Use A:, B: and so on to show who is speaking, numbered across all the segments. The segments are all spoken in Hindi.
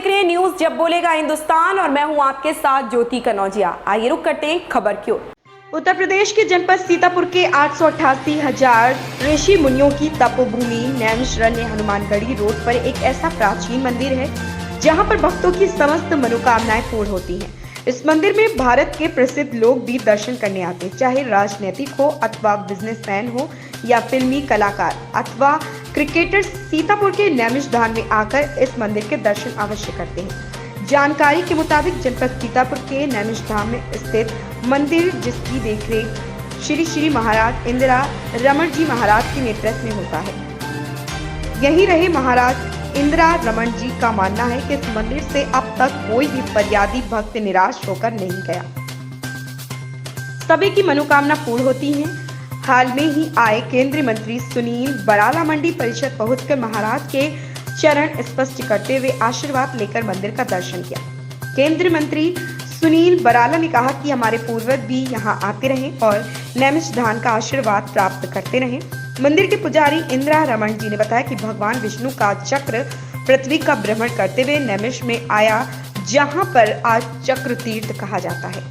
A: देख रहे हैं न्यूज जब बोलेगा हिंदुस्तान और मैं हूं आपके साथ ज्योति कनौजिया। आइए रुक करते हैं खबर की ओर। उत्तर प्रदेश के जनपद सीतापुर के 888,000 ऋषि मुनियों की तपोभूमि नैमिषारण्य हनुमानगढ़ी रोड पर एक ऐसा प्राचीन मंदिर है जहां पर भक्तों की समस्त मनोकामनाएं पूर्ण होती हैं। इस मंदिर में भारत के प्रसिद्ध लोग भी दर्शन करने आते हैं, चाहे राजनीतिक हो अथवा बिजनेसमैन हो या फिल्मी कलाकार अथवा क्रिकेटर सीतापुर के नैमिषधाम में आकर इस मंदिर के दर्शन अवश्य करते हैं। जानकारी के मुताबिक जनपद सीतापुर के नैमिषधाम में स्थित मंदिर, जिसकी देखरेख श्री श्री महाराज इंदिरा रमण जी महाराज के नेतृत्व में होता है। यही रहे महाराज इंदिरा रमण जी का मानना है कि इस मंदिर से अब तक कोई भी फरियादी भक्त निराश होकर नहीं गया, सभी की मनोकामना पूर्ण होती है। हाल में ही आए केंद्रीय मंत्री सुनील बराला मंडी परिषद पहुंचकर महाराज के चरण स्पर्श करते हुए आशीर्वाद लेकर मंदिर का दर्शन किया। केंद्रीय मंत्री सुनील बराला ने कहा कि हमारे पूर्वज भी यहाँ आते रहे और नैमिषधाम का आशीर्वाद प्राप्त करते रहे। मंदिर के पुजारी इंदिरा रमण जी ने बताया कि भगवान विष्णु का चक्र पृथ्वी का भ्रमण करते हुए नैमिष में आया, जहां पर आज चक्र तीर्थ कहा जाता है।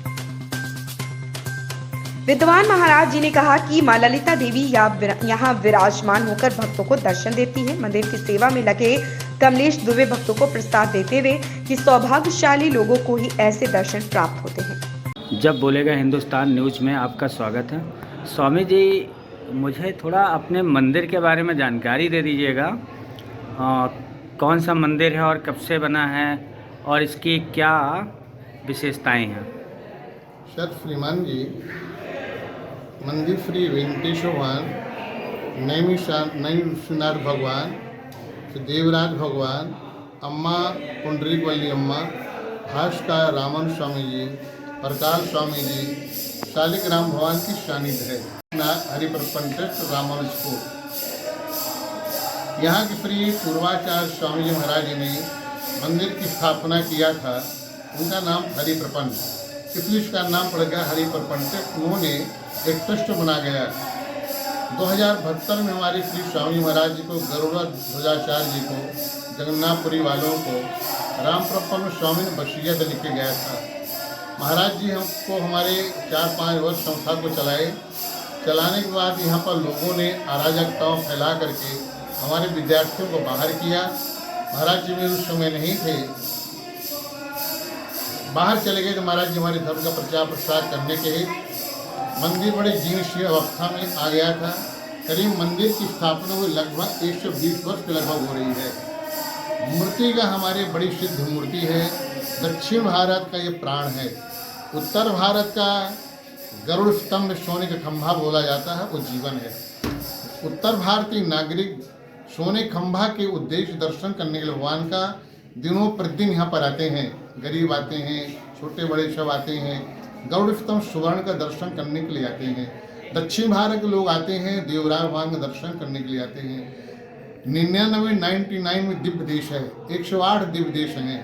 A: विद्वान महाराज जी ने कहा कि मां ललिता देवी यहाँ विराजमान होकर भक्तों को दर्शन देती है। मंदिर की सेवा में लगे कमलेश दुबे भक्तों को प्रसाद देते हुए कि सौभाग्यशाली लोगों को ही ऐसे दर्शन प्राप्त होते हैं।
B: जब बोलेगा हिंदुस्तान न्यूज में आपका स्वागत है। स्वामी जी, मुझे थोड़ा अपने मंदिर के बारे में जानकारी दे दीजिएगा। कौन सा मंदिर है और कब से बना है और इसकी क्या विशेषताएं हैं?
C: सर श्रीमान जी, मंदिर श्री वेंकटेश्वर भगवान, नैमिषनाथ भगवान, देवराज भगवान, अम्मा पुंडरीकवल्ली अम्मा, भास्कर रामन स्वामी जी, प्रकाश स्वामी जी, शालिक राम भगवान की सानिध्य है। हरिप्रपंच रामानुजपुर, यहाँ के श्री पूर्वाचार्य स्वामी जी महाराज ने मंदिर की स्थापना किया था। उनका नाम हरिप्रपंच, इसलिए इसका नाम पड़ गया हरिप्रपंच। उन्होंने एक ट्रस्ट बना गया। 2072 में हमारे श्री स्वामी महाराज जी को, गरुड़ा ध्वजाचार्य जी को, जगन्नाथपुरी वालों को राम प्रपन्न स्वामी ने वसीयत लिख के गया था। महाराज जी हमको हमारे 4-5 वर्ष संस्था को चलाने के बाद यहाँ पर लोगों ने अराजकताओं फैला करके हमारे विद्यार्थियों को बाहर किया। महाराज जी भी उस समय नहीं थे, बाहर चले गए तो महाराज जी हमारे धर्म का प्रचार प्रसार करने के मंदिर बड़े जीर्ण अवस्था में आ गया था। करीब मंदिर की स्थापना हुई लगभग 120 वर्ष के लगभग हो रही है। मूर्ति का हमारे बड़ी सिद्ध मूर्ति है। दक्षिण भारत का ये प्राण है। उत्तर भारत का गरुड़ स्तंभ सोने का खंभा बोला जाता है, वो जीवन है। उत्तर भारतीय नागरिक सोने खंभा के उद्देश्य दर्शन करने के लिए भगवान का दिनों प्रतिदिन यहाँ पर आते हैं। गरीब आते हैं, छोटे बड़े सब आते हैं। गरुड़ स्तंभ सुवर्ण का दर्शन करने के लिए आते हैं। दक्षिण भारत के लोग आते हैं, देवराज भगवान का दर्शन करने के लिए आते हैं। 99 में दिव्य देश है, 108 दिव्य देश हैं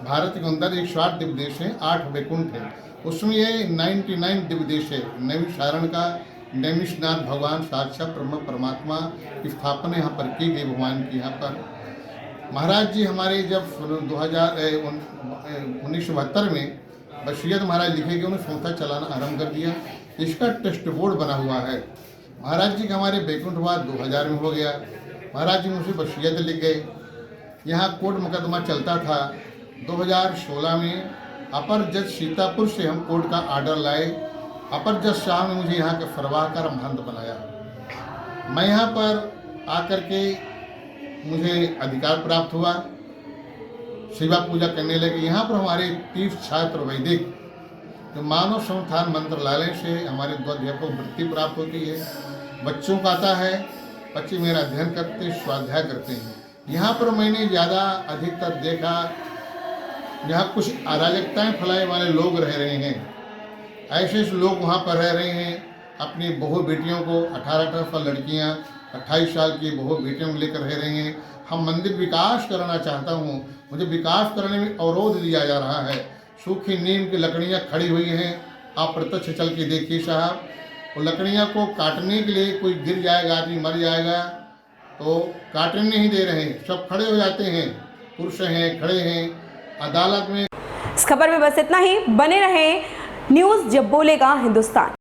C: भारत के अंदर। 108 दिव्य देश हैं, 8 वैकुंठ है, उसमें ये 99 दिव्य देश है। नैमिषारण्य का नैमिषनाथ भगवान साक्षात ब्रह्म परमात्मा की स्थापना यहाँ पर की गई भगवान की। यहाँ पर महाराज जी हमारे जब 1972 में वसीयत महाराज लिखे गए, उन्होंने संस्था चलाना आरंभ कर दिया। इसका ट्रस्ट बोर्ड बना हुआ है। महाराज जी का हमारे वैकुंठवास 2000 में हो गया। महाराज जी मुझे वसीयत लिख गए। यहाँ कोर्ट मुकदमा चलता था। 2016 में अपर जज सीतापुर से हम कोर्ट का आर्डर लाए। अपर जज साहब ने मुझे यहाँ के फरवाहकार महंत बनाया। मैं यहाँ पर आकर के मुझे अधिकार प्राप्त हुआ, सेवा पूजा करने लगे। यहाँ पर हमारे 30 छात्र वैदिक जो मानव संस्थान मंत्रालय से हमारे 2 अध्यापकों को वृत्ति प्राप्त होती है। बच्चों का आता है, बच्चे मेरा अध्ययन करते, स्वाध्याय करते हैं। यहाँ पर मैंने ज़्यादा अधिकतर देखा जहाँ कुछ अराजकताएँ फैलाने वाले लोग रह रहे हैं। ऐसे लोग वहाँ पर रह रहे हैं, अपनी बहू बेटियों को 18 साल लड़कियाँ 28 साल की बहू बेटियों को लेकर रह रहे हैं। हम मंदिर विकास करना चाहता हूँ, मुझे विकास करने में अवरोध दिया जा रहा है। सूखी नीम की लकड़ियाँ खड़ी हुई हैं, आप प्रत्यक्ष चल के देखिए साहब। वो लकड़ियाँ को काटने के लिए कोई गिर जाएगा, आदमी मर जाएगा, तो काटने नहीं दे रहे हैं, सब खड़े हो जाते हैं। पुरुष हैं, खड़े हैं अदालत में।
A: इस खबर में बस इतना ही। बने रहें न्यूज़ जब बोलेगा हिंदुस्तान।